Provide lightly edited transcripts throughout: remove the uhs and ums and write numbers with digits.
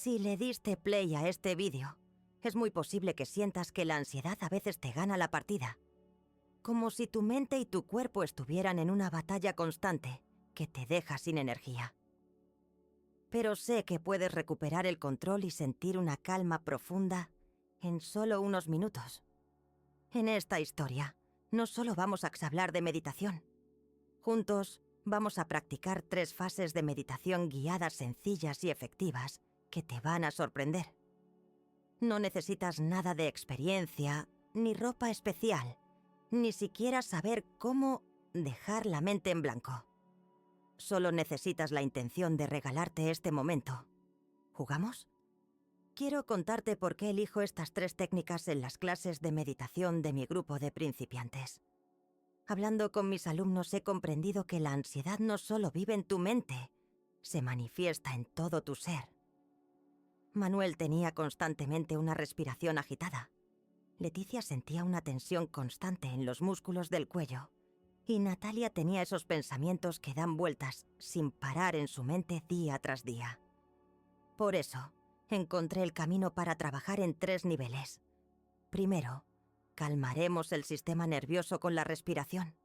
Si le diste play a este vídeo, es muy posible que sientas que la ansiedad a veces te gana la partida. Como si tu mente y tu cuerpo estuvieran en una batalla constante que te deja sin energía. Pero sé que puedes recuperar el control y sentir una calma profunda en solo unos minutos. En esta historia, no solo vamos a hablar de meditación. Juntos vamos a practicar 3 fases de meditación guiadas sencillas y efectivas que te van a sorprender. No necesitas nada de experiencia, ni ropa especial, ni siquiera saber cómo dejar la mente en blanco. Solo necesitas la intención de regalarte este momento. ¿Jugamos? Quiero contarte por qué elijo estas 3 técnicas en las clases de meditación de mi grupo de principiantes. Hablando con mis alumnos he comprendido que la ansiedad no solo vive en tu mente, se manifiesta en todo tu ser. Manuel tenía constantemente una respiración agitada. Leticia sentía una tensión constante en los músculos del cuello. Y Natalia tenía esos pensamientos que dan vueltas sin parar en su mente día tras día. Por eso, encontré el camino para trabajar en 3 niveles. Primero, calmaremos el sistema nervioso con la respiración.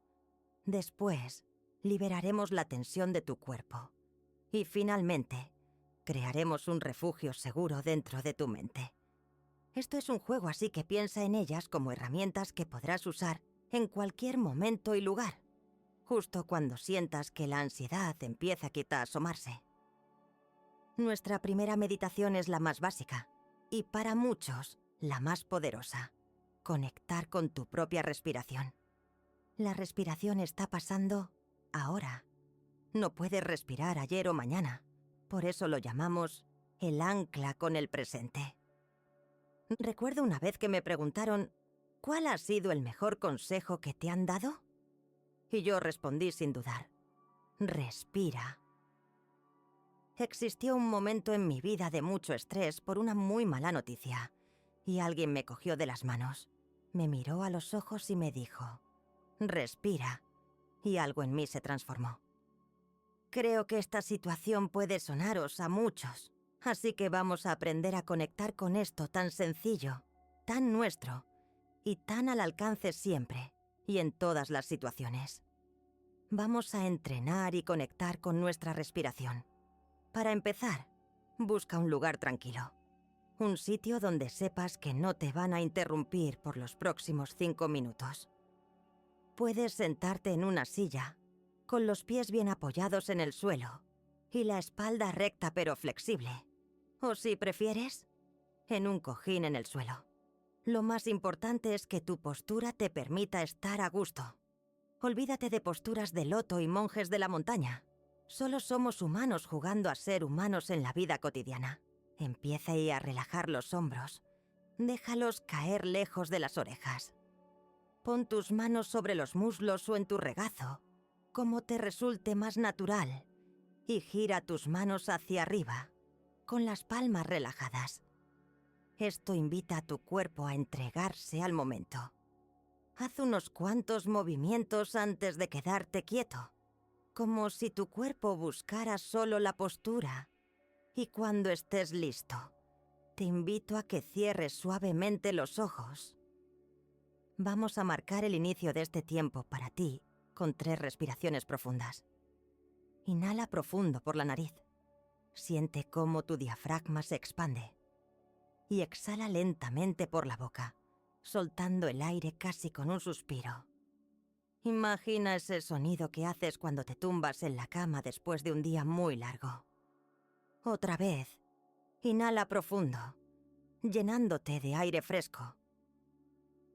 Después, liberaremos la tensión de tu cuerpo. Y finalmente, crearemos un refugio seguro dentro de tu mente. Esto es un juego, así que piensa en ellas como herramientas que podrás usar en cualquier momento y lugar, justo cuando sientas que la ansiedad empieza a asomarse. Nuestra primera meditación es la más básica, y para muchos, la más poderosa. Conectar con tu propia respiración. La respiración está pasando ahora. No puedes respirar ayer o mañana, por eso lo llamamos el ancla con el presente. Recuerdo una vez que me preguntaron, ¿cuál ha sido el mejor consejo que te han dado? Y yo respondí sin dudar, respira. Existió un momento en mi vida de mucho estrés por una muy mala noticia, y alguien me cogió de las manos, me miró a los ojos y me dijo, respira, y algo en mí se transformó. Creo que esta situación puede sonaros a muchos, así que vamos a aprender a conectar con esto tan sencillo, tan nuestro, y tan al alcance siempre, y en todas las situaciones. Vamos a entrenar y conectar con nuestra respiración. Para empezar, busca un lugar tranquilo. Un sitio donde sepas que no te van a interrumpir por los próximos 5 minutos. Puedes sentarte en una silla, con los pies bien apoyados en el suelo, y la espalda recta pero flexible. O si prefieres, en un cojín en el suelo. Lo más importante es que tu postura te permita estar a gusto. Olvídate de posturas de loto y monjes de la montaña. Solo somos humanos jugando a ser humanos en la vida cotidiana. Empieza a relajar los hombros. Déjalos caer lejos de las orejas. Pon tus manos sobre los muslos o en tu regazo, como te resulte más natural, y gira tus manos hacia arriba, con las palmas relajadas. Esto invita a tu cuerpo a entregarse al momento. Haz unos cuantos movimientos antes de quedarte quieto, como si tu cuerpo buscara solo la postura. Y cuando estés listo, te invito a que cierres suavemente los ojos. Vamos a marcar el inicio de este tiempo para ti con 3 respiraciones profundas. Inhala profundo por la nariz. Siente cómo tu diafragma se expande. Y exhala lentamente por la boca, soltando el aire casi con un suspiro. Imagina ese sonido que haces cuando te tumbas en la cama después de un día muy largo. Otra vez, inhala profundo, llenándote de aire fresco.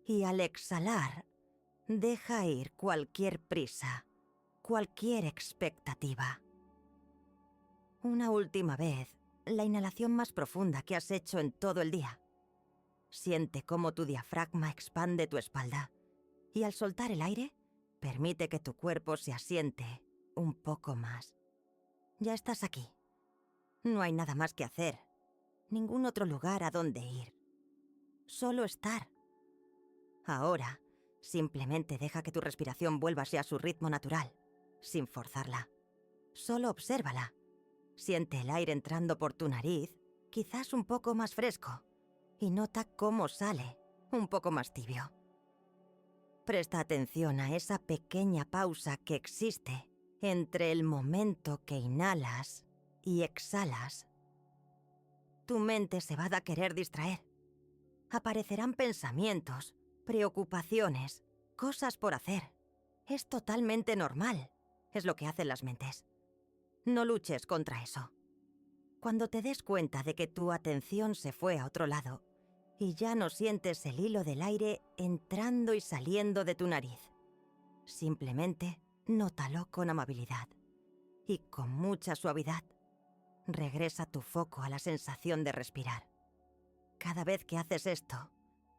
Y al exhalar, deja ir cualquier prisa, cualquier expectativa. Una última vez, la inhalación más profunda que has hecho en todo el día. Siente cómo tu diafragma expande tu espalda y al soltar el aire, permite que tu cuerpo se asiente un poco más. Ya estás aquí. No hay nada más que hacer, ningún otro lugar a donde ir. Solo estar. Ahora, simplemente deja que tu respiración vuelva a su ritmo natural, sin forzarla. Solo obsérvala. Siente el aire entrando por tu nariz, quizás un poco más fresco, y nota cómo sale, un poco más tibio. Presta atención a esa pequeña pausa que existe entre el momento que inhalas y exhalas. Tu mente se va a querer distraer. Aparecerán pensamientos, preocupaciones, cosas por hacer. Es totalmente normal. Es lo que hacen las mentes. No luches contra eso. Cuando te des cuenta de que tu atención se fue a otro lado y ya no sientes el hilo del aire entrando y saliendo de tu nariz, simplemente nótalo con amabilidad y con mucha suavidad. Regresa tu foco a la sensación de respirar. Cada vez que haces esto,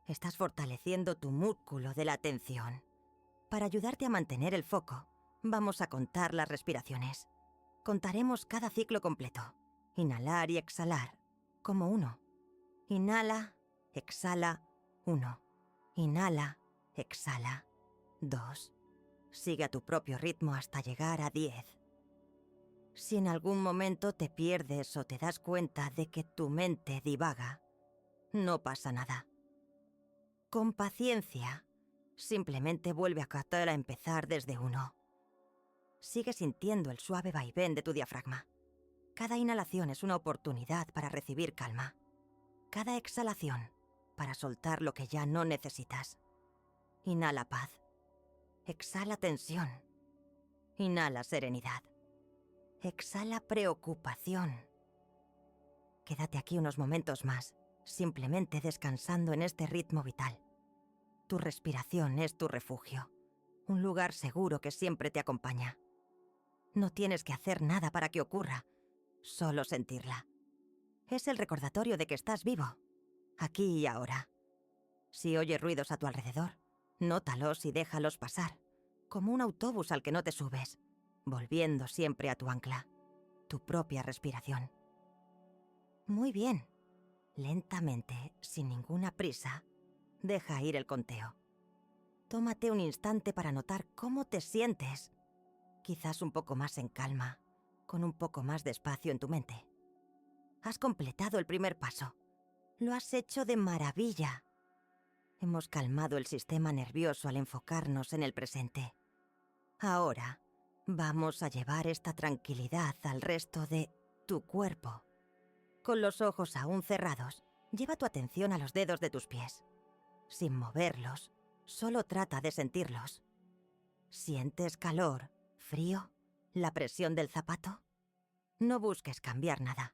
estás fortaleciendo tu músculo de la atención. Para ayudarte a mantener el foco, vamos a contar las respiraciones. Contaremos cada ciclo completo. Inhalar y exhalar, como 1. Inhala, exhala, 1. Inhala, exhala, 2. Sigue a tu propio ritmo hasta llegar a 10. Si en algún momento te pierdes o te das cuenta de que tu mente divaga, no pasa nada. Con paciencia, simplemente vuelve a empezar desde 1. Sigue sintiendo el suave vaivén de tu diafragma. Cada inhalación es una oportunidad para recibir calma. Cada exhalación para soltar lo que ya no necesitas. Inhala paz. Exhala tensión. Inhala serenidad. Exhala preocupación. Quédate aquí unos momentos más, simplemente descansando en este ritmo vital. Tu respiración es tu refugio, un lugar seguro que siempre te acompaña. No tienes que hacer nada para que ocurra, solo sentirla. Es el recordatorio de que estás vivo, aquí y ahora. Si oyes ruidos a tu alrededor, nótalos y déjalos pasar, como un autobús al que no te subes, volviendo siempre a tu ancla, tu propia respiración. Muy bien. Lentamente, sin ninguna prisa, deja ir el conteo. Tómate un instante para notar cómo te sientes. Quizás un poco más en calma, con un poco más de espacio en tu mente. Has completado el primer paso. Lo has hecho de maravilla. Hemos calmado el sistema nervioso al enfocarnos en el presente. Ahora, vamos a llevar esta tranquilidad al resto de tu cuerpo. Con los ojos aún cerrados, lleva tu atención a los dedos de tus pies. Sin moverlos, solo trata de sentirlos. ¿Sientes calor, frío, la presión del zapato? No busques cambiar nada.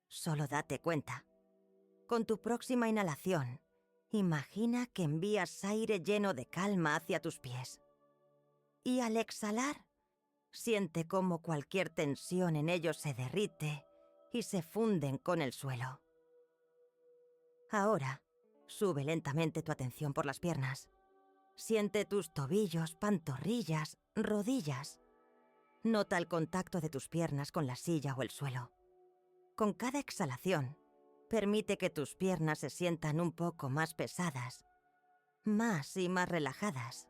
Solo date cuenta. Con tu próxima inhalación, imagina que envías aire lleno de calma hacia tus pies. Y al exhalar, siente cómo cualquier tensión en ellos se derrite y se funden con el suelo. Ahora, sube lentamente tu atención por las piernas. Siente tus tobillos, pantorrillas, rodillas. Nota el contacto de tus piernas con la silla o el suelo. Con cada exhalación, permite que tus piernas se sientan un poco más pesadas, más y más relajadas.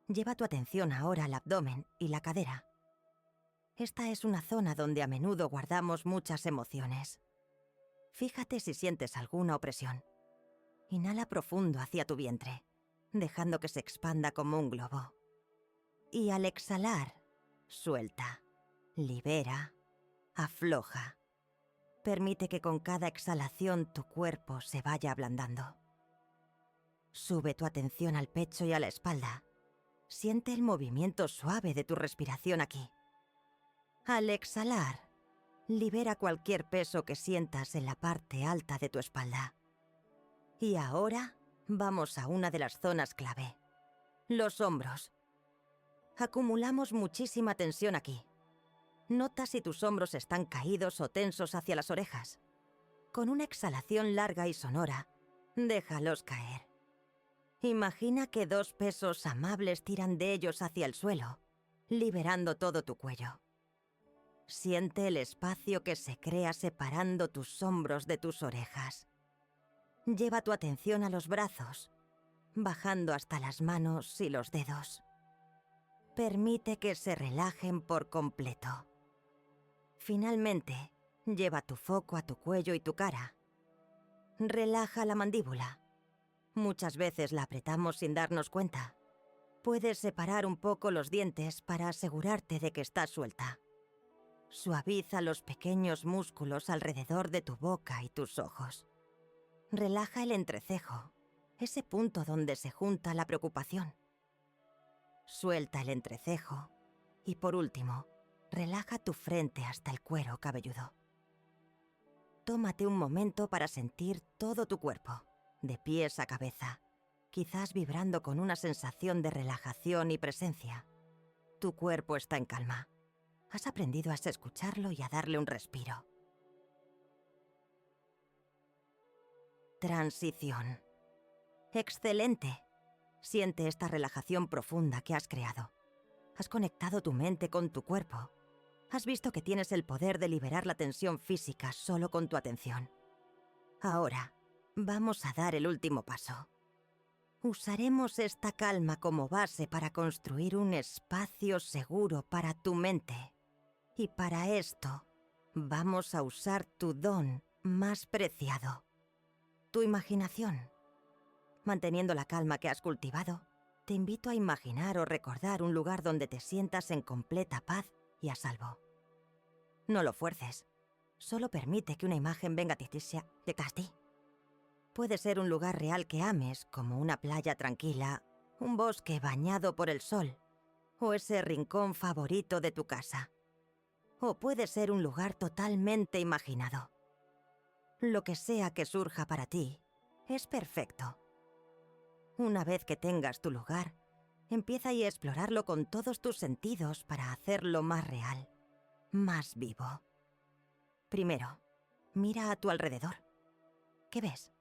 Lleva tu atención ahora al abdomen y la cadera. Esta es una zona donde a menudo guardamos muchas emociones. Fíjate si sientes alguna opresión. Inhala profundo hacia tu vientre, dejando que se expanda como un globo. Y al exhalar, suelta, libera, afloja. Permite que con cada exhalación tu cuerpo se vaya ablandando. Sube tu atención al pecho y a la espalda. Siente el movimiento suave de tu respiración aquí. Al exhalar, libera cualquier peso que sientas en la parte alta de tu espalda. Y ahora vamos a una de las zonas clave. Los hombros. Acumulamos muchísima tensión aquí. Nota si tus hombros están caídos o tensos hacia las orejas. Con una exhalación larga y sonora, déjalos caer. Imagina que 2 pesos amables tiran de ellos hacia el suelo, liberando todo tu cuello. Siente el espacio que se crea separando tus hombros de tus orejas. Lleva tu atención a los brazos, bajando hasta las manos y los dedos. Permite que se relajen por completo. Finalmente, Lleva tu foco a tu cuello y tu cara. Relaja la mandíbula. Muchas veces la apretamos sin darnos cuenta. Puedes separar un poco los dientes para asegurarte de que está suelta. Suaviza los pequeños músculos alrededor de tu boca y tus ojos. Relaja el entrecejo, ese punto donde se junta la preocupación. Suelta el entrecejo y, por último, relaja tu frente hasta el cuero cabelludo. Tómate un momento para sentir todo tu cuerpo, de pies a cabeza, quizás vibrando con una sensación de relajación y presencia. Tu cuerpo está en calma. Has aprendido a escucharlo y a darle un respiro. Transición. ¡Excelente! Siente esta relajación profunda que has creado. Has conectado tu mente con tu cuerpo. Has visto que tienes el poder de liberar la tensión física solo con tu atención. Ahora, vamos a dar el último paso. Usaremos esta calma como base para construir un espacio seguro para tu mente. Y para esto, vamos a usar tu don más preciado, tu imaginación. Manteniendo la calma que has cultivado, te invito a imaginar o recordar un lugar donde te sientas en completa paz y a salvo. No lo fuerces. Solo permite que una imagen venga de ti. Puede ser un lugar real que ames, como una playa tranquila, un bosque bañado por el sol, o ese rincón favorito de tu casa. O puede ser un lugar totalmente imaginado. Lo que sea que surja para ti, es perfecto. Una vez que tengas tu lugar, empieza a explorarlo con todos tus sentidos para hacerlo más real, más vivo. Primero, mira a tu alrededor. ¿Qué ves?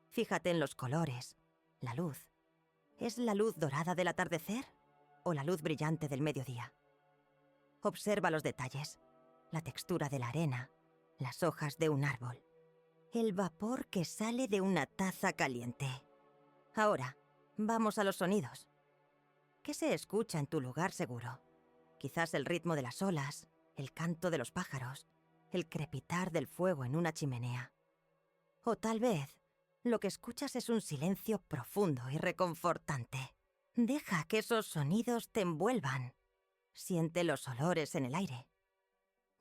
Fíjate en los colores, la luz. ¿Es la luz dorada del atardecer o la luz brillante del mediodía? Observa los detalles, la textura de la arena, las hojas de un árbol, el vapor que sale de una taza caliente. Ahora, vamos a los sonidos. ¿Qué se escucha en tu lugar seguro? Quizás el ritmo de las olas, el canto de los pájaros, el crepitar del fuego en una chimenea. O tal vez, lo que escuchas es un silencio profundo y reconfortante. Deja que esos sonidos te envuelvan. Siente los olores en el aire.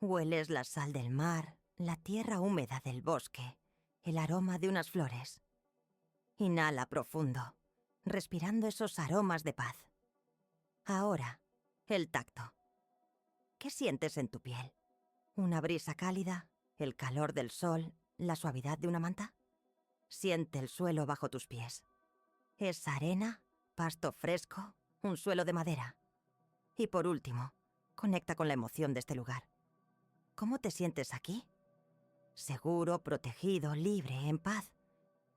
Hueles la sal del mar, la tierra húmeda del bosque, el aroma de unas flores. Inhala profundo, respirando esos aromas de paz. Ahora, el tacto. ¿Qué sientes en tu piel? ¿Una brisa cálida? ¿El calor del sol? ¿La suavidad de una manta? Siente el suelo bajo tus pies. ¿Es arena? ¿Pasto fresco? ¿Un suelo de madera? Y por último, conecta con la emoción de este lugar. ¿Cómo te sientes aquí? Seguro, protegido, libre, en paz.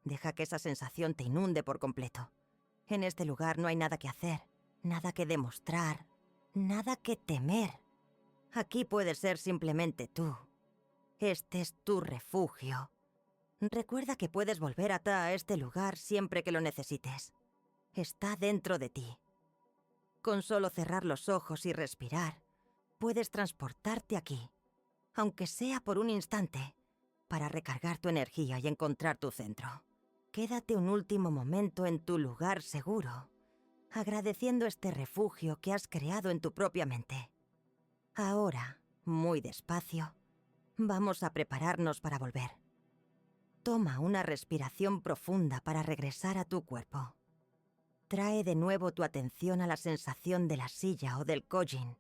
Deja que esa sensación te inunde por completo. En este lugar no hay nada que hacer, nada que demostrar, nada que temer. Aquí puedes ser simplemente tú. Este es tu refugio. Recuerda que puedes volver a este lugar siempre que lo necesites. Está dentro de ti. Con solo cerrar los ojos y respirar, puedes transportarte aquí, aunque sea por un instante, para recargar tu energía y encontrar tu centro. Quédate un último momento en tu lugar seguro, agradeciendo este refugio que has creado en tu propia mente. Ahora, muy despacio, vamos a prepararnos para volver. Toma una respiración profunda para regresar a tu cuerpo. Trae de nuevo tu atención a la sensación de la silla o del kojin.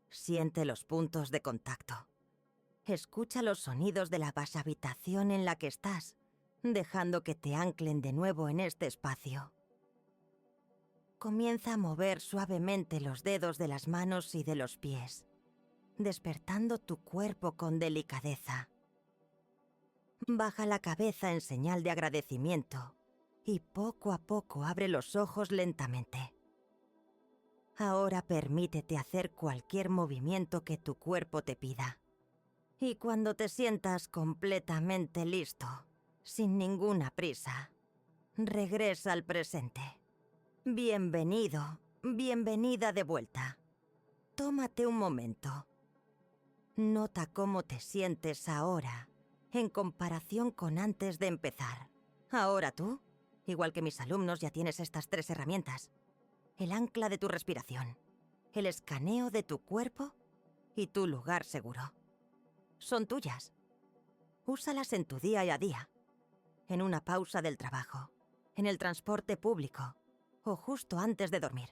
Siente los puntos de contacto. Escucha los sonidos de la habitación en la que estás, dejando que te anclen de nuevo en este espacio. Comienza a mover suavemente los dedos de las manos y de los pies, despertando tu cuerpo con delicadeza. Baja la cabeza en señal de agradecimiento y poco a poco abre los ojos lentamente. Ahora permítete hacer cualquier movimiento que tu cuerpo te pida. Y cuando te sientas completamente listo, sin ninguna prisa, regresa al presente. Bienvenido, bienvenida de vuelta. Tómate un momento. Nota cómo te sientes ahora en comparación con antes de empezar. Ahora tú, igual que mis alumnos, ya tienes estas 3 herramientas. El ancla de tu respiración, el escaneo de tu cuerpo y tu lugar seguro. Son tuyas. Úsalas en tu día a día, en una pausa del trabajo, en el transporte público o justo antes de dormir.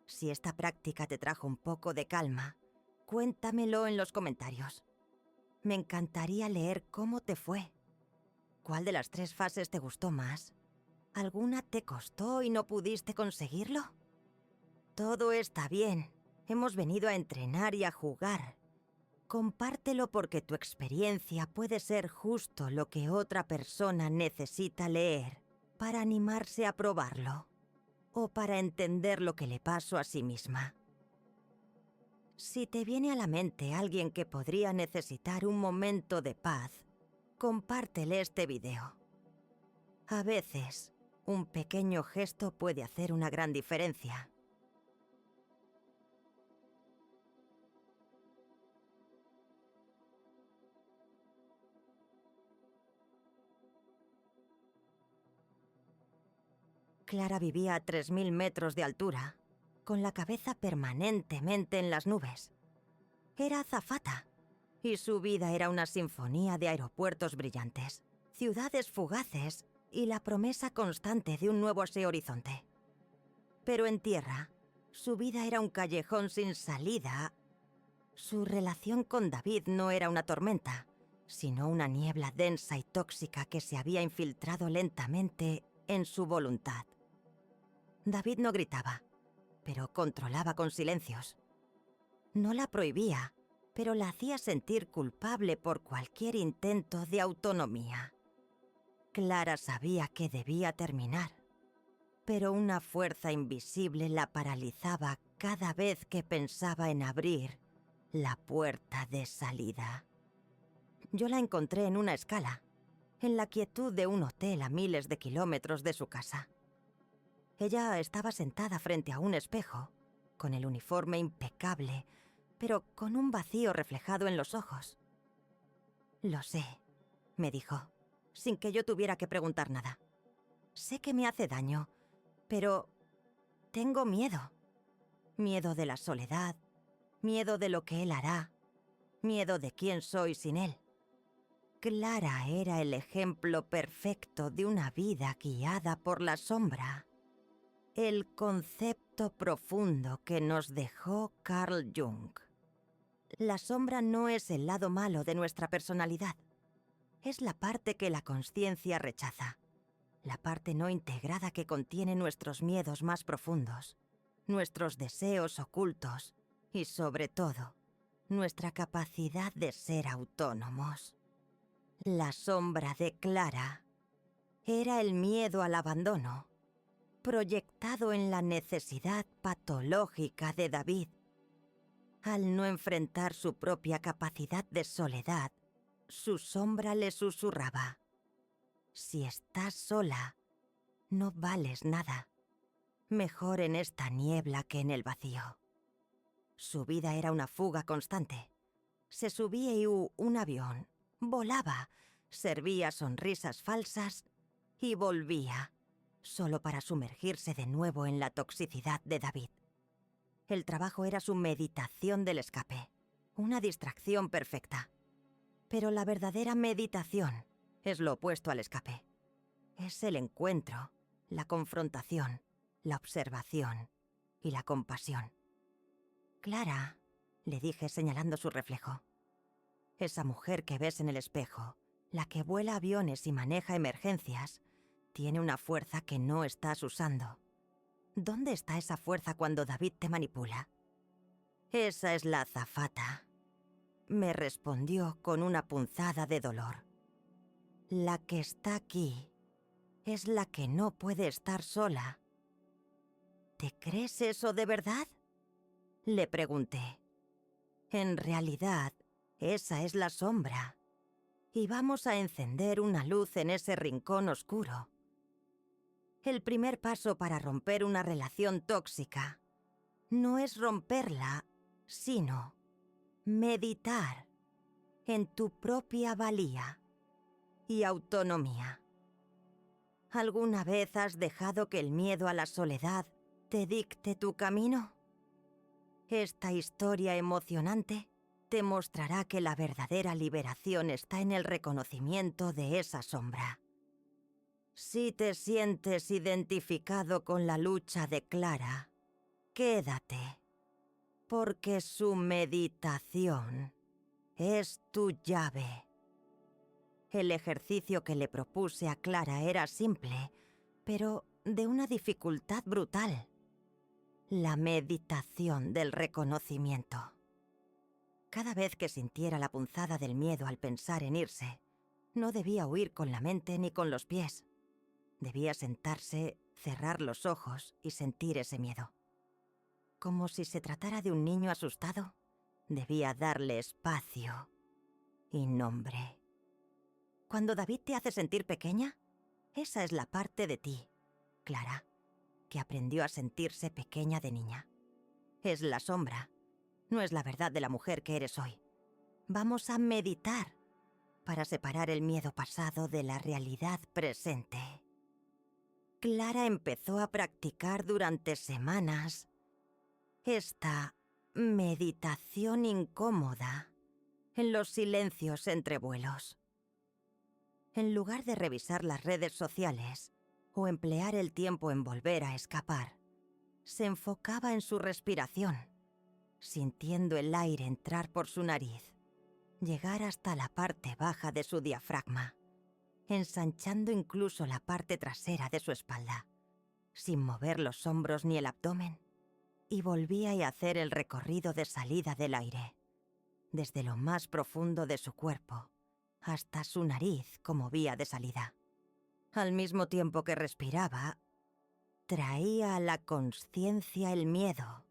Si esta práctica te trajo un poco de calma, cuéntamelo en los comentarios. Me encantaría leer cómo te fue. ¿Cuál de las 3 fases te gustó más? ¿Alguna te costó y no pudiste conseguirlo? Todo está bien. Hemos venido a entrenar y a jugar. Compártelo porque tu experiencia puede ser justo lo que otra persona necesita leer para animarse a probarlo o para entender lo que le pasó a sí misma. Si te viene a la mente alguien que podría necesitar un momento de paz, compártele este video. A veces, un pequeño gesto puede hacer una gran diferencia. Clara vivía a 3000 metros de altura, con la cabeza permanentemente en las nubes. Era azafata, y su vida era una sinfonía de aeropuertos brillantes, ciudades fugaces y la promesa constante de un nuevo horizonte. Pero en tierra, su vida era un callejón sin salida. Su relación con David no era una tormenta, sino una niebla densa y tóxica que se había infiltrado lentamente en su voluntad. David no gritaba, pero controlaba con silencios. No la prohibía, pero la hacía sentir culpable por cualquier intento de autonomía. Clara sabía que debía terminar, pero una fuerza invisible la paralizaba cada vez que pensaba en abrir la puerta de salida. Yo la encontré en una escala, en la quietud de un hotel a miles de kilómetros de su casa. Ella estaba sentada frente a un espejo, con el uniforme impecable, pero con un vacío reflejado en los ojos. «Lo sé», me dijo, sin que yo tuviera que preguntar nada. «Sé que me hace daño, pero tengo miedo. Miedo de la soledad, miedo de lo que él hará, miedo de quién soy sin él». Clara era el ejemplo perfecto de una vida guiada por la sombra. El concepto profundo que nos dejó Carl Jung. La sombra no es el lado malo de nuestra personalidad. Es la parte que la consciencia rechaza. La parte no integrada que contiene nuestros miedos más profundos, nuestros deseos ocultos y, sobre todo, nuestra capacidad de ser autónomos. La sombra de Clara era el miedo al abandono, proyectado en la necesidad patológica de David. Al no enfrentar su propia capacidad de soledad, su sombra le susurraba: «Si estás sola, no vales nada. Mejor en esta niebla que en el vacío». Su vida era una fuga constante. Se subía y un avión, volaba, servía sonrisas falsas y volvía, solo para sumergirse de nuevo en la toxicidad de David. El trabajo era su meditación del escape, una distracción perfecta. Pero la verdadera meditación es lo opuesto al escape. Es el encuentro, la confrontación, la observación y la compasión. «Clara», le dije señalando su reflejo, «esa mujer que ves en el espejo, la que vuela aviones y maneja emergencias, tiene una fuerza que no estás usando. ¿Dónde está esa fuerza cuando David te manipula?» «Esa es la azafata», me respondió con una punzada de dolor. «La que está aquí es la que no puede estar sola». «¿Te crees eso de verdad?», le pregunté. «En realidad, esa es la sombra. Y vamos a encender una luz en ese rincón oscuro. El primer paso para romper una relación tóxica no es romperla, sino meditar en tu propia valía y autonomía. ¿Alguna vez has dejado que el miedo a la soledad te dicte tu camino? Esta historia emocionante te mostrará que la verdadera liberación está en el reconocimiento de esa sombra. Si te sientes identificado con la lucha de Clara, quédate, porque su meditación es tu llave. El ejercicio que le propuse a Clara era simple, pero de una dificultad brutal. La meditación del reconocimiento. Cada vez que sintiera la punzada del miedo al pensar en irse, no debía huir con la mente ni con los pies. Debía sentarse, cerrar los ojos y sentir ese miedo. Como si se tratara de un niño asustado, debía darle espacio y nombre. Cuando David te hace sentir pequeña, esa es la parte de ti, Clara, que aprendió a sentirse pequeña de niña. Es la sombra, no es la verdad de la mujer que eres hoy. Vamos a meditar para separar el miedo pasado de la realidad presente. Clara empezó a practicar durante semanas esta meditación incómoda en los silencios entre vuelos. En lugar de revisar las redes sociales o emplear el tiempo en volver a escapar, se enfocaba en su respiración, sintiendo el aire entrar por su nariz, llegar hasta la parte baja de su diafragma, ensanchando incluso la parte trasera de su espalda, sin mover los hombros ni el abdomen, y volvía a hacer el recorrido de salida del aire, desde lo más profundo de su cuerpo hasta su nariz como vía de salida. Al mismo tiempo que respiraba, traía a la consciencia el miedo,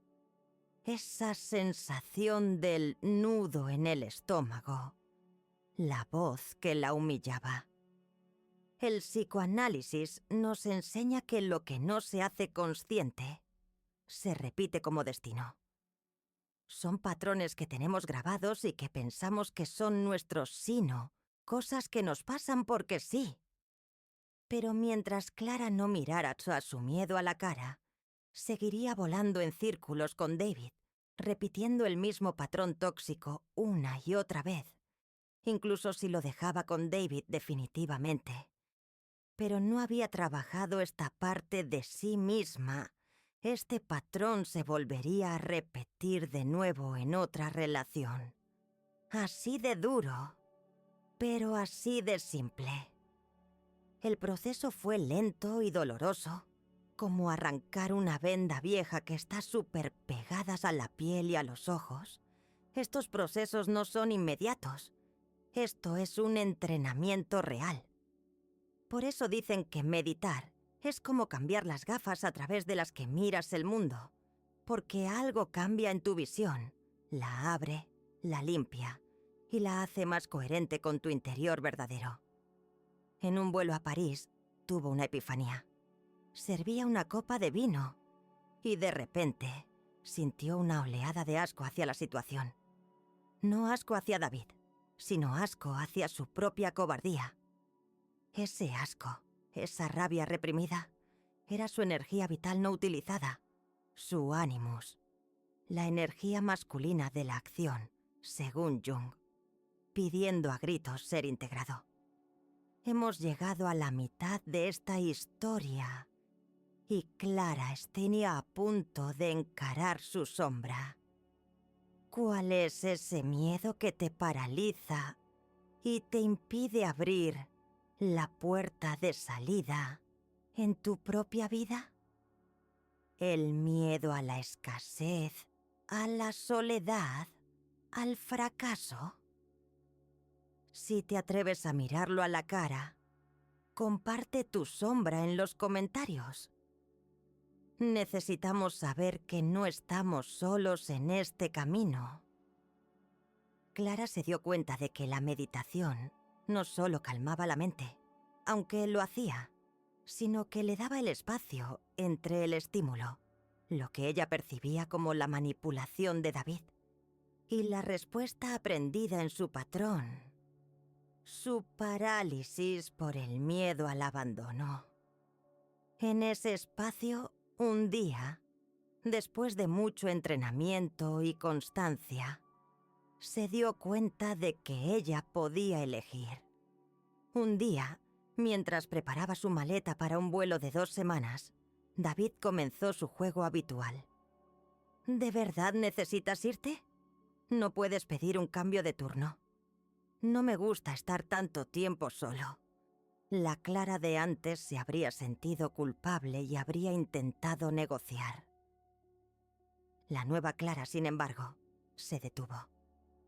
esa sensación del nudo en el estómago, la voz que la humillaba. El psicoanálisis nos enseña que lo que no se hace consciente se repite como destino. Son patrones que tenemos grabados y que pensamos que son nuestros sino, cosas que nos pasan porque sí. Pero mientras Clara no mirara a su miedo a la cara, seguiría volando en círculos con David, repitiendo el mismo patrón tóxico una y otra vez, incluso si lo dejaba con David definitivamente. Pero no había trabajado esta parte de sí misma. Este patrón se volvería a repetir de nuevo en otra relación. Así de duro, pero así de simple. El proceso fue lento y doloroso, como arrancar una venda vieja que está súper pegadas a la piel y a los ojos. Estos procesos no son inmediatos. Esto es un entrenamiento real. Por eso dicen que meditar es como cambiar las gafas a través de las que miras el mundo, porque algo cambia en tu visión, la abre, la limpia y la hace más coherente con tu interior verdadero. En un vuelo a París, tuvo una epifanía. Servía una copa de vino y de repente sintió una oleada de asco hacia la situación. No asco hacia David, sino asco hacia su propia cobardía. Ese asco, esa rabia reprimida, era su energía vital no utilizada, su animus, la energía masculina de la acción, según Jung, pidiendo a gritos ser integrado. Hemos llegado a la mitad de esta historia y Clara tenía a punto de encarar su sombra. ¿Cuál es ese miedo que te paraliza y te impide abrir la puerta de salida en tu propia vida? El miedo a la escasez, a la soledad, al fracaso. Si te atreves a mirarlo a la cara, comparte tu sombra en los comentarios. Necesitamos saber que no estamos solos en este camino. Clara se dio cuenta de que la meditación no solo calmaba la mente, aunque lo hacía, sino que le daba el espacio entre el estímulo, lo que ella percibía como la manipulación de David, y la respuesta aprendida en su patrón, su parálisis por el miedo al abandono. En ese espacio, un día, después de mucho entrenamiento y constancia, se dio cuenta de que ella podía elegir. Un día, mientras preparaba su maleta para un vuelo de 2 semanas, David comenzó su juego habitual. ¿De verdad necesitas irte? No puedes pedir un cambio de turno. No me gusta estar tanto tiempo solo. La Clara de antes se habría sentido culpable y habría intentado negociar. La nueva Clara, sin embargo, se detuvo.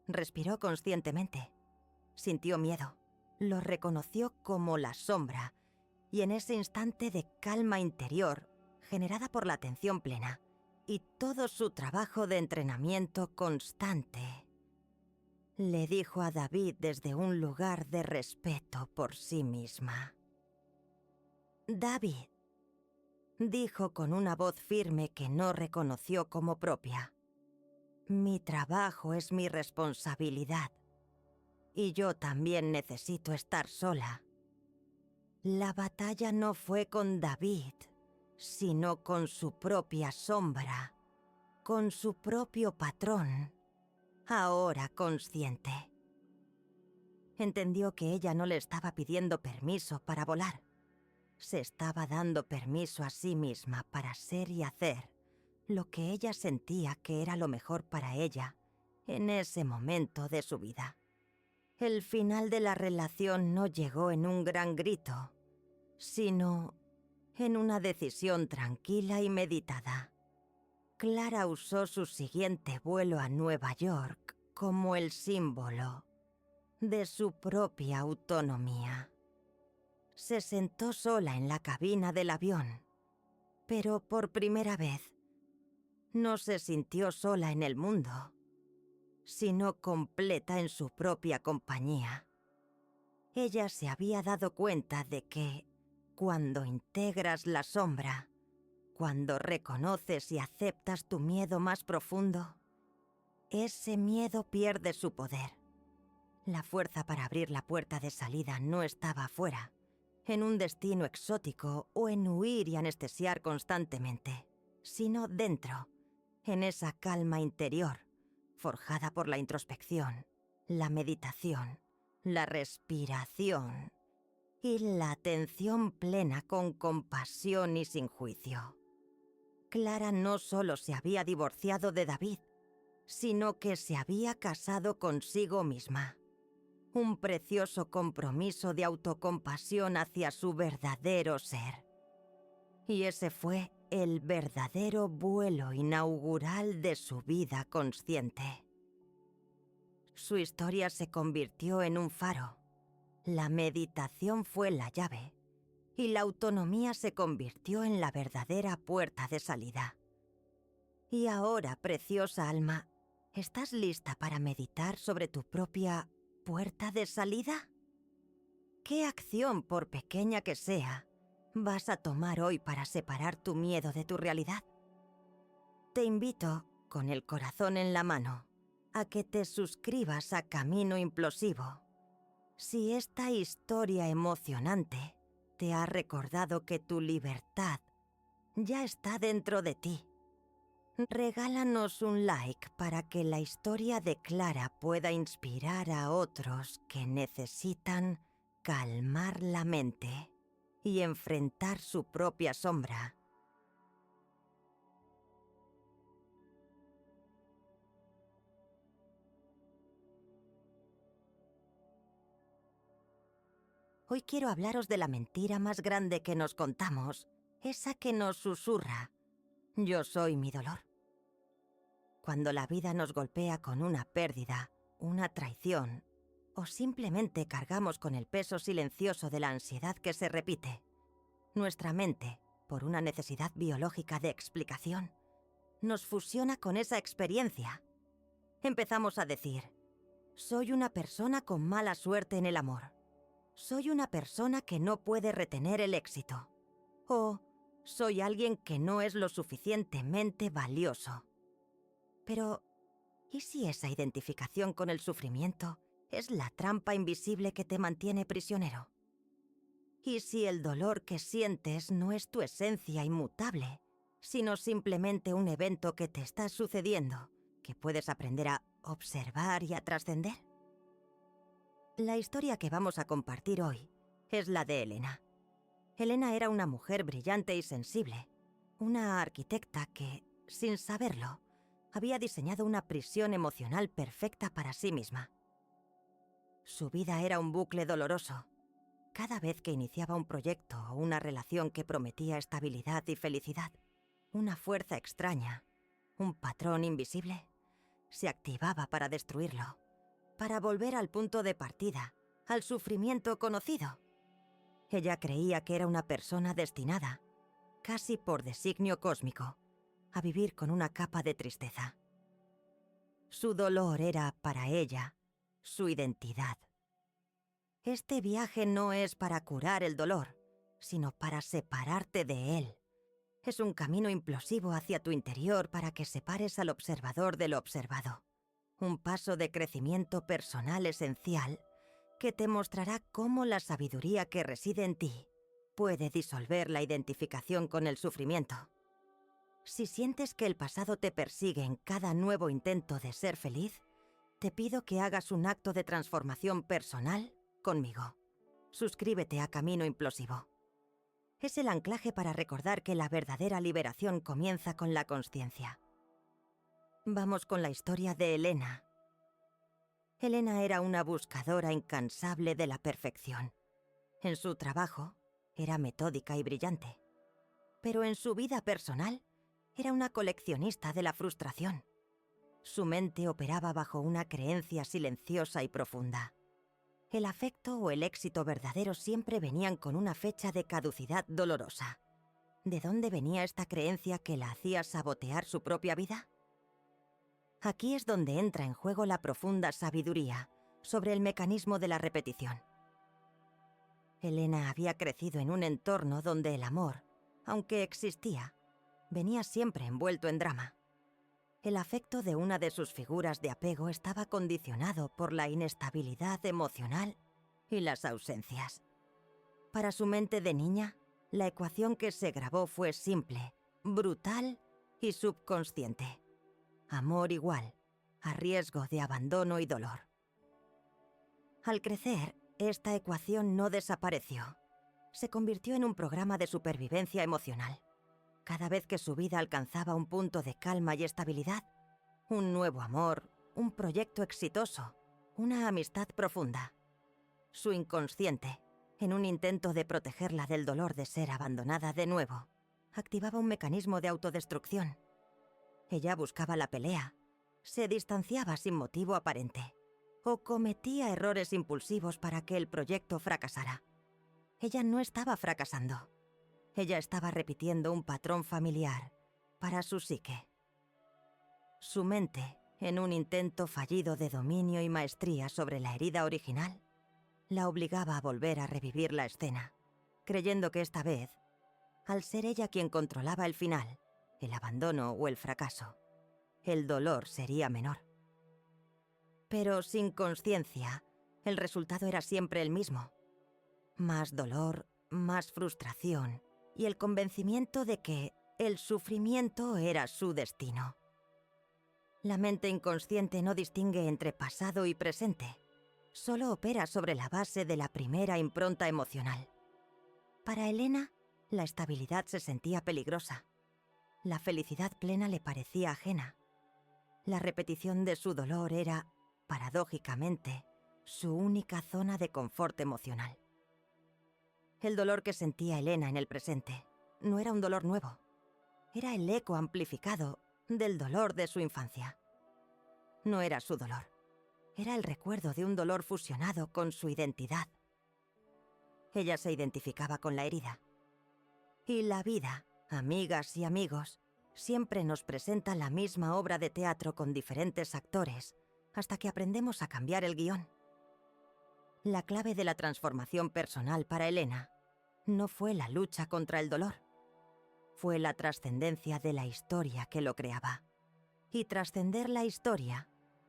Respiró conscientemente. Sintió miedo. Lo reconoció como la sombra, y en ese instante de calma interior, generada por la atención plena, y todo su trabajo de entrenamiento constante, le dijo a David desde un lugar de respeto por sí misma. «David», dijo con una voz firme que no reconoció como propia, «mi trabajo es mi responsabilidad, y yo también necesito estar sola. La batalla no fue con David, sino con su propia sombra, con su propio patrón, ahora consciente». Entendió que ella no le estaba pidiendo permiso para volar. Se estaba dando permiso a sí misma para ser y hacer lo que ella sentía que era lo mejor para ella en ese momento de su vida. El final de la relación no llegó en un gran grito, sino en una decisión tranquila y meditada. Clara usó su siguiente vuelo a Nueva York como el símbolo de su propia autonomía. Se sentó sola en la cabina del avión, pero por primera vez no se sintió sola en el mundo, sino completa en su propia compañía. Ella se había dado cuenta de que, cuando integras la sombra, cuando reconoces y aceptas tu miedo más profundo, ese miedo pierde su poder. La fuerza para abrir la puerta de salida no estaba afuera, en un destino exótico o en huir y anestesiar constantemente, sino dentro, en esa calma interior, forjada por la introspección, la meditación, la respiración y la atención plena con compasión y sin juicio. Clara no solo se había divorciado de David, sino que se había casado consigo misma. Un precioso compromiso de autocompasión hacia su verdadero ser. Y ese fue el verdadero vuelo inaugural de su vida consciente. Su historia se convirtió en un faro. La meditación fue la llave. Y la autonomía se convirtió en la verdadera puerta de salida. Y ahora, preciosa alma, ¿estás lista para meditar sobre tu propia puerta de salida? ¿Qué acción, por pequeña que sea, vas a tomar hoy para separar tu miedo de tu realidad? Te invito, con el corazón en la mano, a que te suscribas a Camino Implosivo. Si esta historia emocionante te ha recordado que tu libertad ya está dentro de ti, regálanos un like para que la historia de Clara pueda inspirar a otros que necesitan calmar la mente y enfrentar su propia sombra. Hoy quiero hablaros de la mentira más grande que nos contamos, esa que nos susurra: yo soy mi dolor. Cuando la vida nos golpea con una pérdida, una traición, o simplemente cargamos con el peso silencioso de la ansiedad que se repite, nuestra mente, por una necesidad biológica de explicación, nos fusiona con esa experiencia. Empezamos a decir: soy una persona con mala suerte en el amor. Soy una persona que no puede retener el éxito. O soy alguien que no es lo suficientemente valioso. Pero, ¿Y si esa identificación con el sufrimiento es la trampa invisible que te mantiene prisionero? ¿Y si el dolor que sientes no es tu esencia inmutable, sino simplemente un evento que te está sucediendo, que puedes aprender a observar y a trascender? La historia que vamos a compartir hoy es la de Elena. Elena era una mujer brillante y sensible, una arquitecta que, sin saberlo, había diseñado una prisión emocional perfecta para sí misma. Su vida era un bucle doloroso. Cada vez que iniciaba un proyecto o una relación que prometía estabilidad y felicidad, una fuerza extraña, un patrón invisible, se activaba para destruirlo, para volver al punto de partida, al sufrimiento conocido. Ella creía que era una persona destinada, casi por designio cósmico, a vivir con una capa de tristeza. Su dolor era, para ella, su identidad. Este viaje no es para curar el dolor, sino para separarte de él. Es un camino implosivo hacia tu interior para que separes al observador de lo observado. Un paso de crecimiento personal esencial que te mostrará cómo la sabiduría que reside en ti puede disolver la identificación con el sufrimiento. Si sientes que el pasado te persigue en cada nuevo intento de ser feliz, te pido que hagas un acto de transformación personal conmigo. Suscríbete a Camino Implosivo. Es el anclaje para recordar que la verdadera liberación comienza con la consciencia. Vamos con la historia de Elena. Elena era una buscadora incansable de la perfección. En su trabajo, era metódica y brillante. Pero en su vida personal, era una coleccionista de la frustración. Su mente operaba bajo una creencia silenciosa y profunda. El afecto o el éxito verdadero siempre venían con una fecha de caducidad dolorosa. ¿De dónde venía esta creencia que la hacía sabotear su propia vida? Aquí es donde entra en juego la profunda sabiduría sobre el mecanismo de la repetición. Elena había crecido en un entorno donde el amor, aunque existía, venía siempre envuelto en drama. El afecto de una de sus figuras de apego estaba condicionado por la inestabilidad emocional y las ausencias. Para su mente de niña, la ecuación que se grabó fue simple, brutal y subconsciente. Amor igual a riesgo de abandono y dolor. Al crecer, esta ecuación no desapareció. Se convirtió en un programa de supervivencia emocional. Cada vez que su vida alcanzaba un punto de calma y estabilidad, un nuevo amor, un proyecto exitoso, una amistad profunda. Su inconsciente, en un intento de protegerla del dolor de ser abandonada de nuevo, activaba un mecanismo de autodestrucción. Ella buscaba la pelea, se distanciaba sin motivo aparente, o cometía errores impulsivos para que el proyecto fracasara. Ella no estaba fracasando. Ella estaba repitiendo un patrón familiar para su psique. Su mente, en un intento fallido de dominio y maestría sobre la herida original, la obligaba a volver a revivir la escena, creyendo que esta vez, al ser ella quien controlaba el final, el abandono o el fracaso, el dolor sería menor. Pero sin conciencia, el resultado era siempre el mismo. Más dolor, más frustración y el convencimiento de que el sufrimiento era su destino. La mente inconsciente no distingue entre pasado y presente. Solo opera sobre la base de la primera impronta emocional. Para Elena, la estabilidad se sentía peligrosa. La felicidad plena le parecía ajena. La repetición de su dolor era, paradójicamente, su única zona de confort emocional. El dolor que sentía Elena en el presente no era un dolor nuevo. Era el eco amplificado del dolor de su infancia. No era su dolor. Era el recuerdo de un dolor fusionado con su identidad. Ella se identificaba con la herida. Y la vida, amigas y amigos, siempre nos presenta la misma obra de teatro con diferentes actores, hasta que aprendemos a cambiar el guión. La clave de la transformación personal para Elena no fue la lucha contra el dolor. Fue la trascendencia de la historia que lo creaba. Y trascender la historia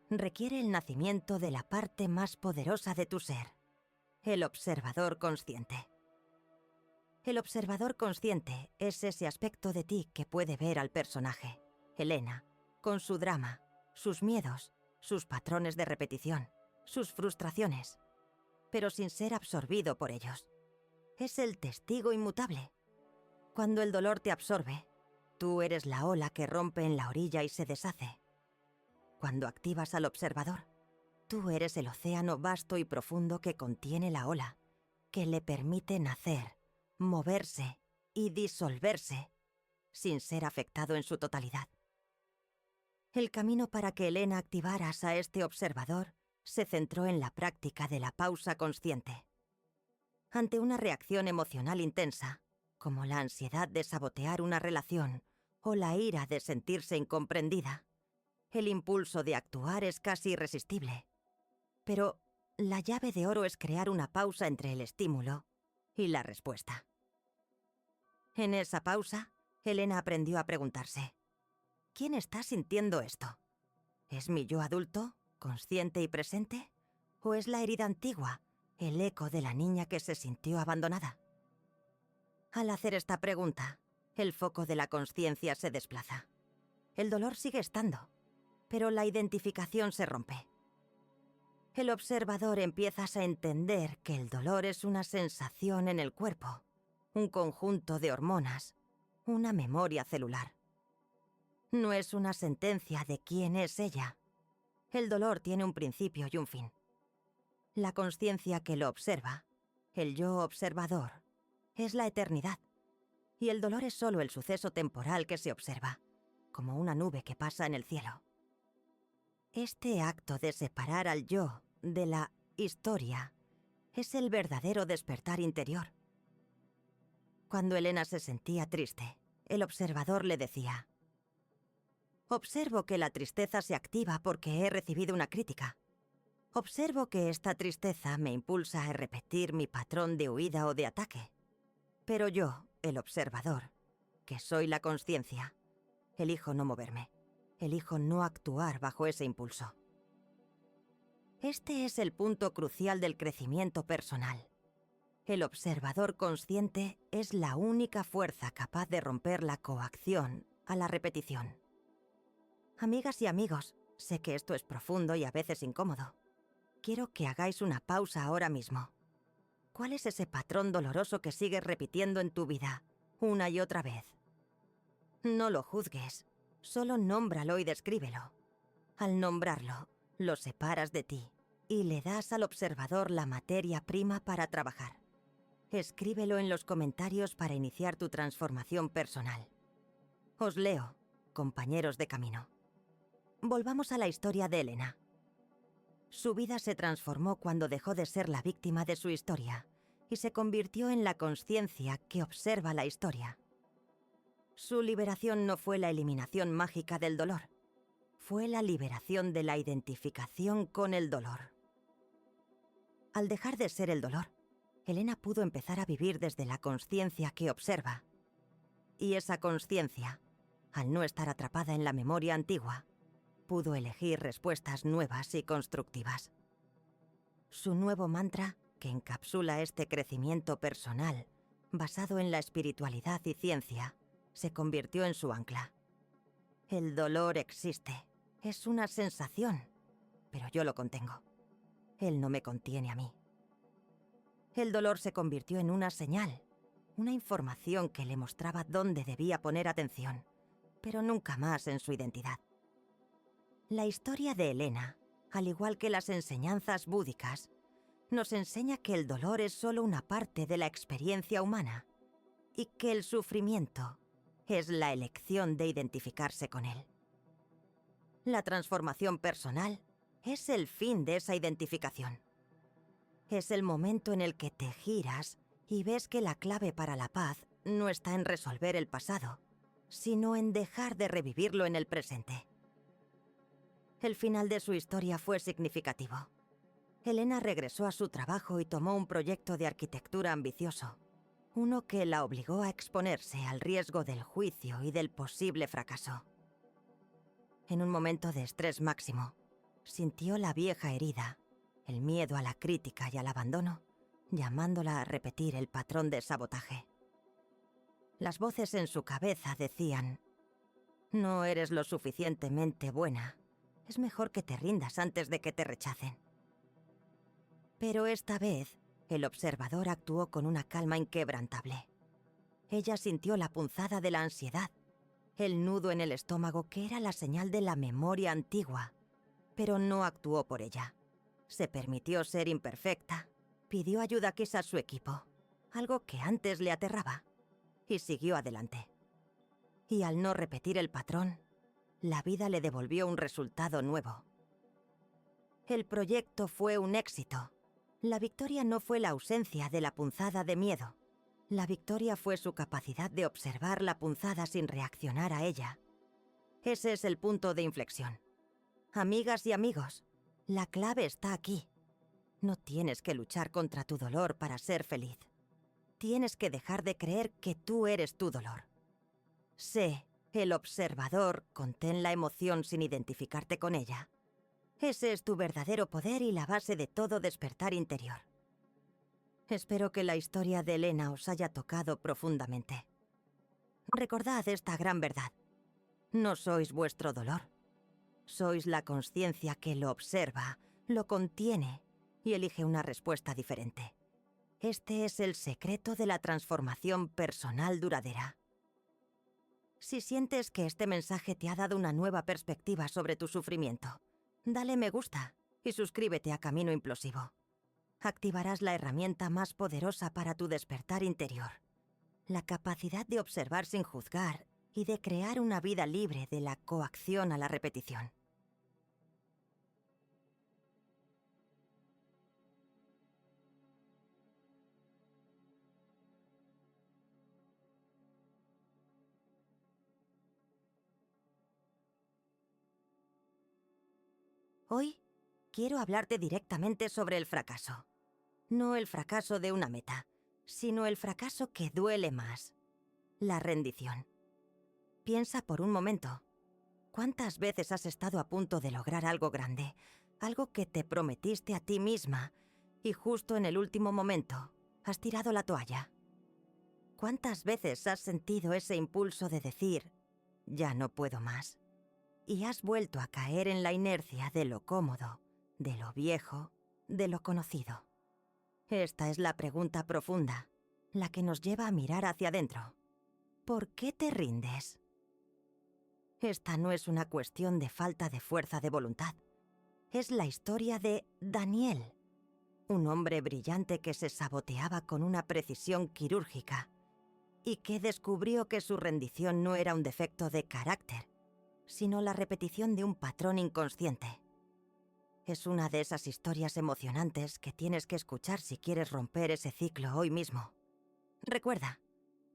requiere el nacimiento de la parte más poderosa de tu ser, el observador consciente. El observador consciente es ese aspecto de ti que puede ver al personaje, Elena, con su drama, sus miedos, sus patrones de repetición, sus frustraciones, pero sin ser absorbido por ellos. Es el testigo inmutable. Cuando el dolor te absorbe, tú eres la ola que rompe en la orilla y se deshace. Cuando activas al observador, tú eres el océano vasto y profundo que contiene la ola, que le permite nacer, moverse y disolverse, sin ser afectado en su totalidad. El camino para que Elena activaras a este observador se centró en la práctica de la pausa consciente. Ante una reacción emocional intensa, como la ansiedad de sabotear una relación o la ira de sentirse incomprendida, el impulso de actuar es casi irresistible. Pero la llave de oro es crear una pausa entre el estímulo y la respuesta. En esa pausa, Elena aprendió a preguntarse: ¿quién está sintiendo esto? ¿Es mi yo adulto, consciente y presente? ¿O es la herida antigua, el eco de la niña que se sintió abandonada? Al hacer esta pregunta, el foco de la consciencia se desplaza. El dolor sigue estando, pero la identificación se rompe. El observador empieza a entender que el dolor es una sensación en el cuerpo, un conjunto de hormonas, una memoria celular. No es una sentencia de quién es ella. El dolor tiene un principio y un fin. La consciencia que lo observa, el yo observador, es la eternidad. Y el dolor es solo el suceso temporal que se observa, como una nube que pasa en el cielo. Este acto de separar al yo de la historia es el verdadero despertar interior. Cuando Elena se sentía triste, el observador le decía: observo que la tristeza se activa porque he recibido una crítica. Observo que esta tristeza me impulsa a repetir mi patrón de huida o de ataque. Pero yo, el observador, que soy la consciencia, elijo no moverme. Elijo no actuar bajo ese impulso. Este es el punto crucial del crecimiento personal. El observador consciente es la única fuerza capaz de romper la coacción a la repetición. Amigas y amigos, sé que esto es profundo y a veces incómodo. Quiero que hagáis una pausa ahora mismo. ¿Cuál es ese patrón doloroso que sigues repitiendo en tu vida, una y otra vez? No lo juzgues, solo nómbralo y descríbelo. Al nombrarlo, lo separas de ti y le das al observador la materia prima para trabajar. Escríbelo en los comentarios para iniciar tu transformación personal. Os leo, compañeros de camino. Volvamos a la historia de Elena. Su vida se transformó cuando dejó de ser la víctima de su historia y se convirtió en la consciencia que observa la historia. Su liberación no fue la eliminación mágica del dolor, fue la liberación de la identificación con el dolor. Al dejar de ser el dolor, Elena pudo empezar a vivir desde la consciencia que observa. Y esa consciencia, al no estar atrapada en la memoria antigua, pudo elegir respuestas nuevas y constructivas. Su nuevo mantra, que encapsula este crecimiento personal, basado en la espiritualidad y ciencia, se convirtió en su ancla. El dolor existe, es una sensación, pero yo lo contengo. Él no me contiene a mí. El dolor se convirtió en una señal, una información que le mostraba dónde debía poner atención, pero nunca más en su identidad. La historia de Elena, al igual que las enseñanzas búdicas, nos enseña que el dolor es solo una parte de la experiencia humana y que el sufrimiento es la elección de identificarse con él. La transformación personal es el fin de esa identificación. Es el momento en el que te giras y ves que la clave para la paz no está en resolver el pasado, sino en dejar de revivirlo en el presente. El final de su historia fue significativo. Elena regresó a su trabajo y tomó un proyecto de arquitectura ambicioso, uno que la obligó a exponerse al riesgo del juicio y del posible fracaso. En un momento de estrés máximo, Sintió la vieja herida, el miedo a la crítica y al abandono, llamándola a repetir el patrón de sabotaje. Las voces en su cabeza decían: no eres lo suficientemente buena. Es mejor que te rindas antes de que te rechacen. Pero esta vez, el observador actuó con una calma inquebrantable. Ella sintió la punzada de la ansiedad, el nudo en el estómago que era la señal de la memoria antigua, pero no actuó por ella. Se permitió ser imperfecta, pidió ayuda quizá a su equipo, algo que antes le aterraba, y siguió adelante. Y al no repetir el patrón, la vida le devolvió un resultado nuevo. El proyecto fue un éxito. La victoria no fue la ausencia de la punzada de miedo. La victoria fue su capacidad de observar la punzada sin reaccionar a ella. Ese es el punto de inflexión. Amigas y amigos, la clave está aquí. No tienes que luchar contra tu dolor para ser feliz. Tienes que dejar de creer que tú eres tu dolor. Sé el observador, contén la emoción sin identificarte con ella. Ese es tu verdadero poder y la base de todo despertar interior. Espero que la historia de Elena os haya tocado profundamente. Recordad esta gran verdad. No sois vuestro dolor. Sois la conciencia que lo observa, lo contiene y elige una respuesta diferente. Este es el secreto de la transformación personal duradera. Si sientes que este mensaje te ha dado una nueva perspectiva sobre tu sufrimiento, dale me gusta y suscríbete a Camino Implosivo. Activarás la herramienta más poderosa para tu despertar interior. La capacidad de observar sin juzgar y de crear una vida libre de la coacción a la repetición. Hoy quiero hablarte directamente sobre el fracaso. No el fracaso de una meta, sino el fracaso que duele más. La rendición. Piensa por un momento. ¿Cuántas veces has estado a punto de lograr algo grande? Algo que te prometiste a ti misma y justo en el último momento has tirado la toalla. ¿Cuántas veces has sentido ese impulso de decir, ya no puedo más? Y has vuelto a caer en la inercia de lo cómodo, de lo viejo, de lo conocido. Esta es la pregunta profunda, la que nos lleva a mirar hacia adentro. ¿Por qué te rindes? Esta no es una cuestión de falta de fuerza de voluntad. Es la historia de Daniel, un hombre brillante que se saboteaba con una precisión quirúrgica y que descubrió que su rendición no era un defecto de carácter, sino la repetición de un patrón inconsciente. Es una de esas historias emocionantes que tienes que escuchar si quieres romper ese ciclo hoy mismo. Recuerda,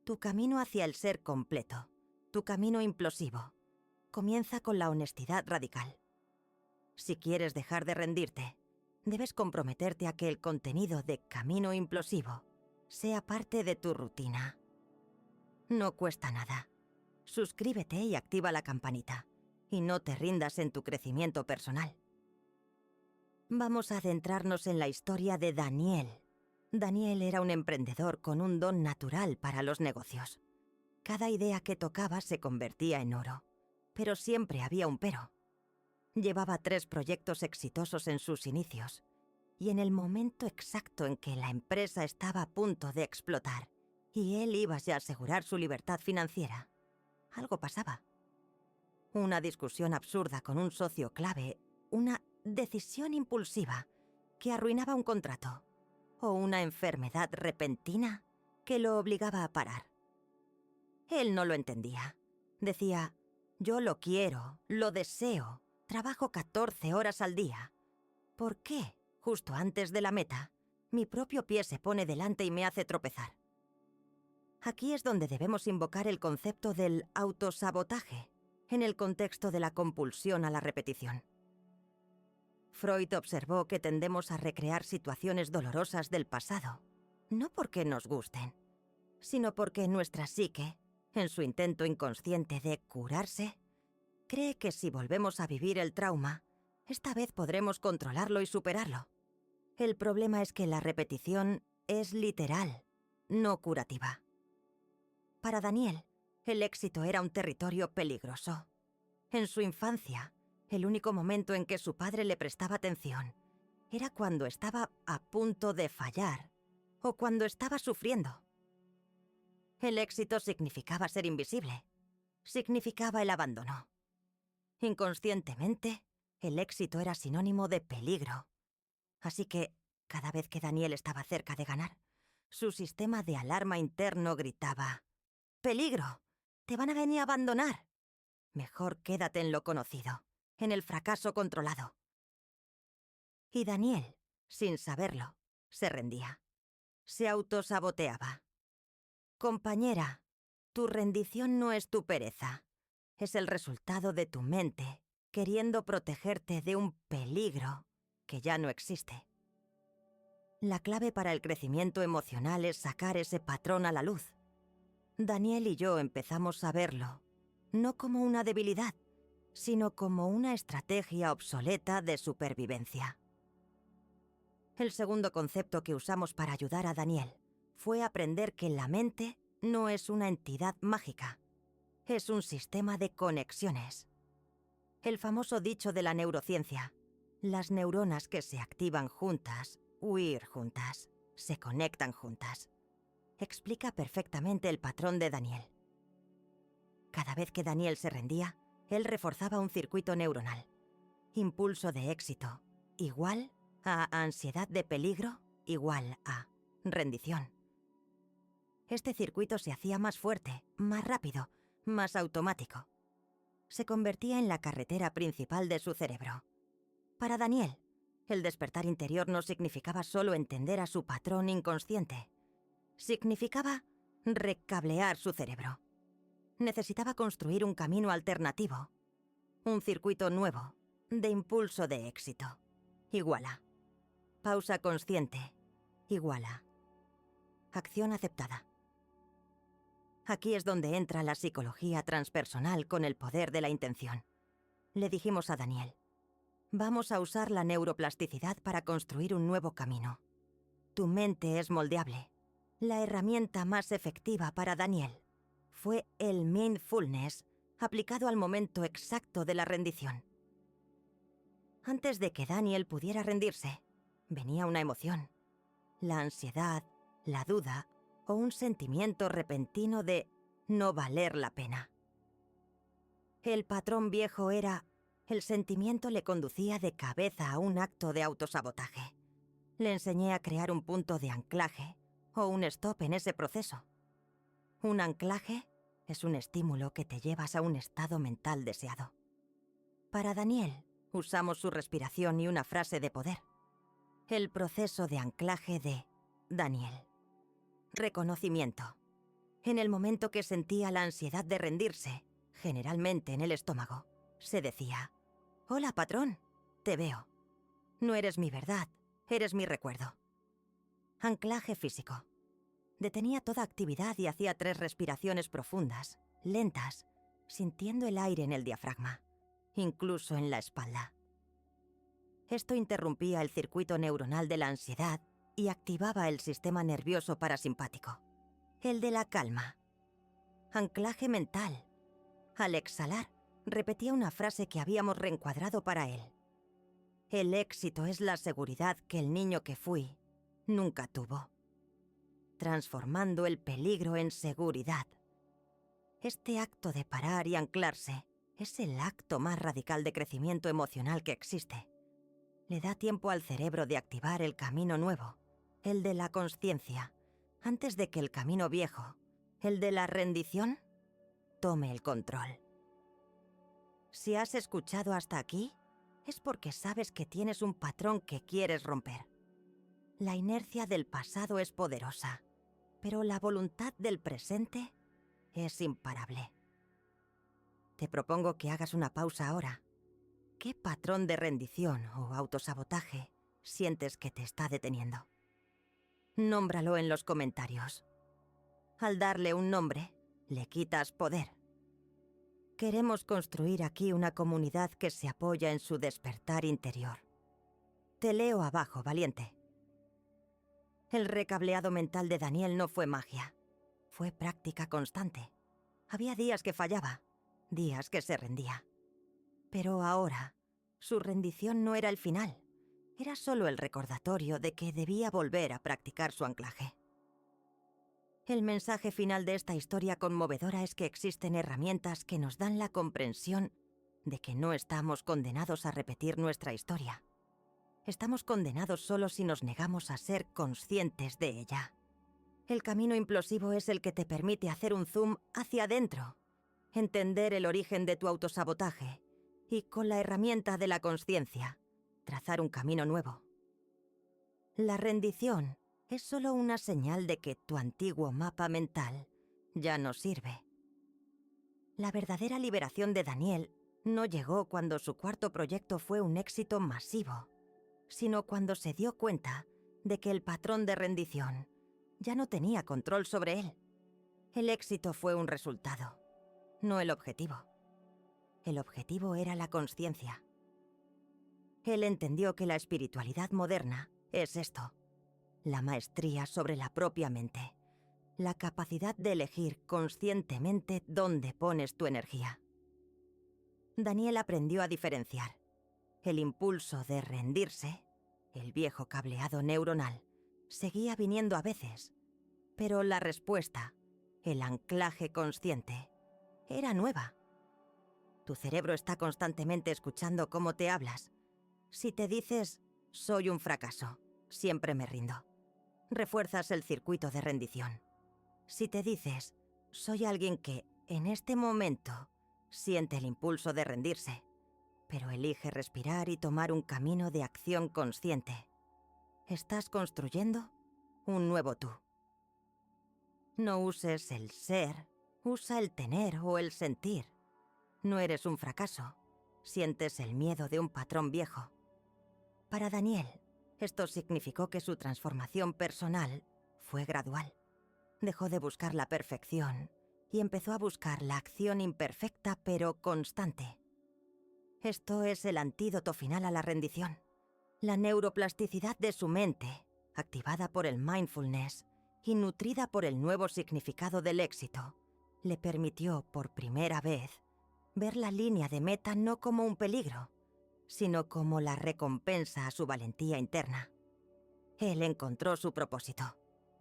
tu camino hacia el ser completo, tu camino implosivo, comienza con la honestidad radical. Si quieres dejar de rendirte, debes comprometerte a que el contenido de Camino Implosivo sea parte de tu rutina. No cuesta nada. Suscríbete y activa la campanita, y no te rindas en tu crecimiento personal. Vamos a adentrarnos en la historia de Daniel. Daniel era un emprendedor con un don natural para los negocios. Cada idea que tocaba se convertía en oro, pero siempre había un pero. Llevaba 3 proyectos exitosos en sus inicios, y en el momento exacto en que la empresa estaba a punto de explotar, y él iba a asegurar su libertad financiera, algo pasaba. Una discusión absurda con un socio clave, una decisión impulsiva que arruinaba un contrato, o una enfermedad repentina que lo obligaba a parar. Él no lo entendía. Decía, yo lo quiero, lo deseo, trabajo 14 horas al día. ¿Por qué, justo antes de la meta, mi propio pie se pone delante y me hace tropezar? Aquí es donde debemos invocar el concepto del autosabotaje, en el contexto de la compulsión a la repetición. Freud observó que tendemos a recrear situaciones dolorosas del pasado, no porque nos gusten, sino porque nuestra psique, en su intento inconsciente de curarse, cree que si volvemos a vivir el trauma, Esta vez podremos controlarlo y superarlo. El problema es que la repetición es literal, no curativa. Para Daniel, el éxito era un territorio peligroso. En su infancia, el único momento en que su padre le prestaba atención era cuando estaba a punto de fallar o cuando estaba sufriendo. El éxito significaba ser invisible. Significaba el abandono. Inconscientemente, el éxito era sinónimo de peligro. Así que, cada vez que Daniel estaba cerca de ganar, su sistema de alarma interno gritaba: «¡Peligro! ¡Te van a venir a abandonar! Mejor quédate en lo conocido, en el fracaso controlado». Y Daniel, sin saberlo, se rendía. Se autosaboteaba. Compañera, tu rendición no es tu pereza. Es el resultado de tu mente queriendo protegerte de un peligro que ya no existe. La clave para el crecimiento emocional es sacar ese patrón a la luz. Daniel y yo empezamos a verlo, no como una debilidad, sino como una estrategia obsoleta de supervivencia. El segundo concepto que usamos para ayudar a Daniel fue aprender que la mente no es una entidad mágica, es un sistema de conexiones. El famoso dicho de la neurociencia: las neuronas que se activan juntas, huir juntas, se conectan juntas, explica perfectamente el patrón de Daniel. Cada vez que Daniel se rendía, él reforzaba un circuito neuronal. Impulso de éxito igual a ansiedad de peligro igual a rendición. Este circuito se hacía más fuerte, más rápido, más automático. Se convertía en la carretera principal de su cerebro. Para Daniel, el despertar interior no significaba solo entender a su patrón inconsciente. Significaba recablear su cerebro. Necesitaba construir un camino alternativo, un circuito nuevo, de impulso de éxito. Igual a. Pausa consciente. Igual a. Acción aceptada. Aquí es donde entra la psicología transpersonal con el poder de la intención. Le dijimos a Daniel: vamos a usar la neuroplasticidad para construir un nuevo camino. Tu mente es moldeable. La herramienta más efectiva para Daniel fue el mindfulness aplicado al momento exacto de la rendición. Antes de que Daniel pudiera rendirse, venía una emoción. La ansiedad, la duda o un sentimiento repentino de no valer la pena. El patrón viejo era: el sentimiento le conducía de cabeza a un acto de autosabotaje. Le enseñé a crear un punto de anclaje o un stop en ese proceso. Un anclaje es un estímulo que te llevas a un estado mental deseado. Para Daniel, usamos su respiración y una frase de poder. El proceso de anclaje de Daniel. Reconocimiento. En el momento que sentía la ansiedad de rendirse, generalmente en el estómago, se decía: «Hola, patrón, te veo. No eres mi verdad, eres mi recuerdo». Anclaje físico. Detenía toda actividad y hacía 3 respiraciones profundas, lentas, sintiendo el aire en el diafragma, incluso en la espalda. Esto interrumpía el circuito neuronal de la ansiedad y activaba el sistema nervioso parasimpático, el de la calma. Anclaje mental. Al exhalar, repetía una frase que habíamos reencuadrado para él. El éxito es la seguridad que el niño que fui nunca tuvo. Transformando el peligro en seguridad. Este acto de parar y anclarse es el acto más radical de crecimiento emocional que existe. Le da tiempo al cerebro de activar el camino nuevo, el de la consciencia, antes de que el camino viejo, el de la rendición, tome el control. Si has escuchado hasta aquí, es porque sabes que tienes un patrón que quieres romper. La inercia del pasado es poderosa, pero la voluntad del presente es imparable. Te propongo que hagas una pausa ahora. ¿Qué patrón de rendición o autosabotaje sientes que te está deteniendo? Nómbralo en los comentarios. Al darle un nombre, le quitas poder. Queremos construir aquí una comunidad que se apoya en su despertar interior. Te leo abajo, valiente. El recableado mental de Daniel no fue magia. Fue práctica constante. Había días que fallaba, días que se rendía. Pero ahora, su rendición no era el final. Era solo el recordatorio de que debía volver a practicar su anclaje. El mensaje final de esta historia conmovedora es que existen herramientas que nos dan la comprensión de que no estamos condenados a repetir nuestra historia. Estamos condenados solo si nos negamos a ser conscientes de ella. El camino implosivo es el que te permite hacer un zoom hacia adentro, entender el origen de tu autosabotaje y, con la herramienta de la consciencia, trazar un camino nuevo. La rendición es solo una señal de que tu antiguo mapa mental ya no sirve. La verdadera liberación de Daniel no llegó cuando su cuarto proyecto fue un éxito masivo, sino cuando se dio cuenta de que el patrón de rendición ya no tenía control sobre él. El éxito fue un resultado, no el objetivo. El objetivo era la consciencia. Él entendió que la espiritualidad moderna es esto: la maestría sobre la propia mente, la capacidad de elegir conscientemente dónde pones tu energía. Daniel aprendió a diferenciar el impulso de rendirse, el viejo cableado neuronal, seguía viniendo a veces, pero la respuesta, el anclaje consciente, era nueva. Tu cerebro está constantemente escuchando cómo te hablas. Si te dices, soy un fracaso, siempre me rindo, refuerzas el circuito de rendición. Si te dices, soy alguien que, en este momento, siente el impulso de rendirse, pero elige respirar y tomar un camino de acción consciente, estás construyendo un nuevo tú. No uses el ser, usa el tener o el sentir. No eres un fracaso, sientes el miedo de un patrón viejo. Para Daniel, esto significó que su transformación personal fue gradual. Dejó de buscar la perfección y empezó a buscar la acción imperfecta pero constante. Esto es el antídoto final a la rendición. La neuroplasticidad de su mente, activada por el mindfulness y nutrida por el nuevo significado del éxito, le permitió por primera vez ver la línea de meta no como un peligro, sino como la recompensa a su valentía interna. Él encontró su propósito,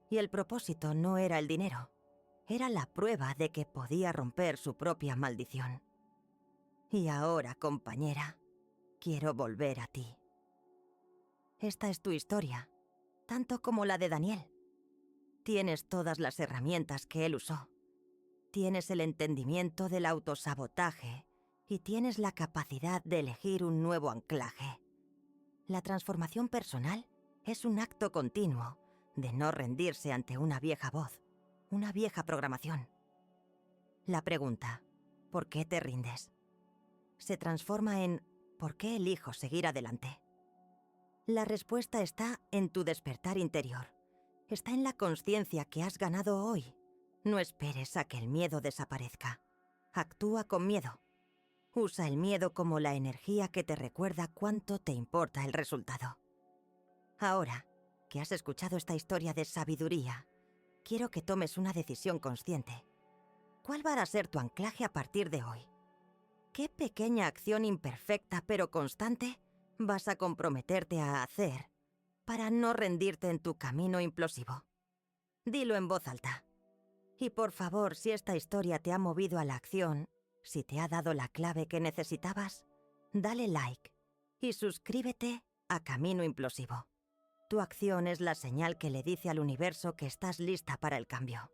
y el propósito no era el dinero, era la prueba de que podía romper su propia maldición. Y ahora, compañera, quiero volver a ti. Esta es tu historia, tanto como la de Daniel. Tienes todas las herramientas que él usó. Tienes el entendimiento del autosabotaje y tienes la capacidad de elegir un nuevo anclaje. La transformación personal es un acto continuo de no rendirse ante una vieja voz, una vieja programación. La pregunta, ¿por qué te rindes?, se transforma en ¿por qué elijo seguir adelante? La respuesta está en tu despertar interior. Está en la consciencia que has ganado hoy. No esperes a que el miedo desaparezca. Actúa con miedo. Usa el miedo como la energía que te recuerda cuánto te importa el resultado. Ahora que has escuchado esta historia de sabiduría, quiero que tomes una decisión consciente. ¿Cuál va a ser tu anclaje a partir de hoy? ¿Qué pequeña acción imperfecta pero constante vas a comprometerte a hacer para no rendirte en tu camino implosivo? Dilo en voz alta. Y por favor, si esta historia te ha movido a la acción, si te ha dado la clave que necesitabas, dale like y suscríbete a Camino Implosivo. Tu acción es la señal que le dice al universo que estás lista para el cambio.